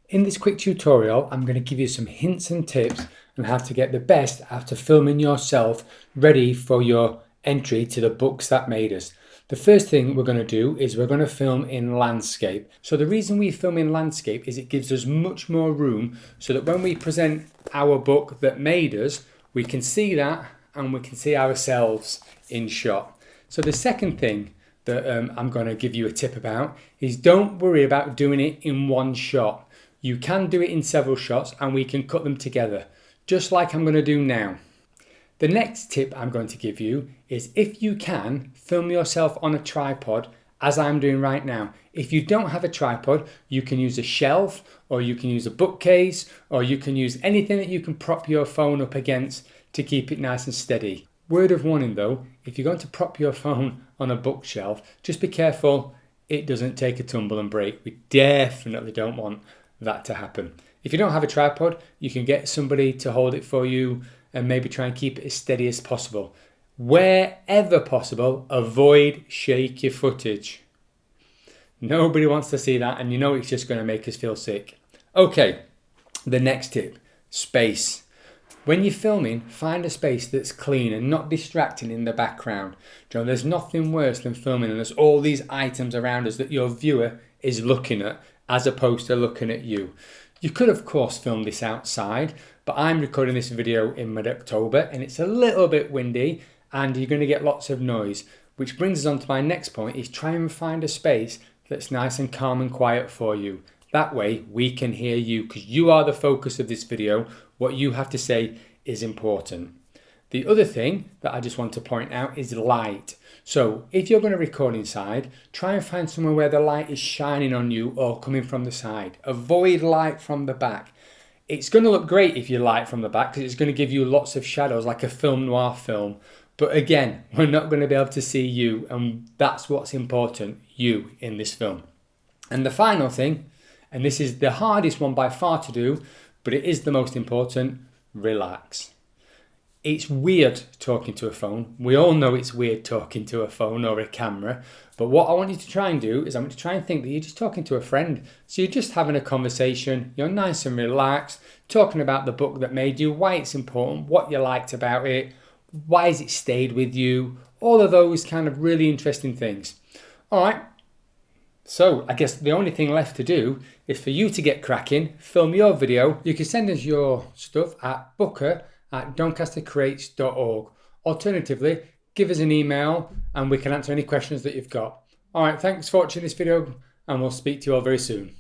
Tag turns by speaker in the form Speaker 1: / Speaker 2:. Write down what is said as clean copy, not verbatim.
Speaker 1: In this quick tutorial, I'm going to give you some hints and tips on how to get the best out of filming yourself ready for your entry to the books that made us. The first thing we're going to do is we're going to film in landscape. So the reason we film in landscape is it gives us much more room so that when we present our book that made us, we can see that and we can see ourselves in shot. So the second thing that I'm going to give you a tip about is don't worry about doing it in one shot. You can do it in several shots and we can cut them together, just like I'm going to do now. The next tip I'm going to give you is if you can, film yourself on a tripod as I'm doing right now. If you don't have a tripod, you can use a shelf or you can use a bookcase or you can use anything that you can prop your phone up against to keep it nice and steady. Word of warning though, if you're going to prop your phone on a bookshelf, just be careful it doesn't take a tumble and break. We definitely don't want that to happen. If you don't have a tripod, you can get somebody to hold it for you and maybe try and keep it as steady as possible. Wherever possible, avoid shaky footage. Nobody wants to see that, and you know it's just going to make us feel sick. Okay, the next tip, space. When you're filming, find a space that's clean and not distracting in the background. You know, there's nothing worse than filming and there's all these items around us that your viewer is looking at as opposed to looking at you. You could of course film this outside, but I'm recording this video in mid-October and it's a little bit windy and you're going to get lots of noise, which brings us on to my next point, is try and find a space that's nice and calm and quiet for you. That way we can hear you because you are the focus of this video. What you have to say is important. The other thing that I just want to point out is light. So if you're going to record inside, try and find somewhere where the light is shining on you or coming from the side. Avoid light from the back. It's going to look great if you light from the back because it's going to give you lots of shadows like a film noir film. But again, we're not going to be able to see you, and that's what's important, you in this film. And the final thing, and this is the hardest one by far to do, but it is the most important, relax. It's weird talking to a phone. We all know it's weird talking to a phone or a camera. But what I want you to try and do is I want you to try and think that you're just talking to a friend. So you're just having a conversation. You're nice and relaxed, talking about the book that made you, why it's important, what you liked about it, why has it stayed with you, all of those kind of really interesting things. All right. So I guess the only thing left to do is for you to get cracking, film your video. You can send us your stuff at booker@doncastercreates.org. Alternatively, give us an email and we can answer any questions that you've got. All right, thanks for watching this video and we'll speak to you all very soon.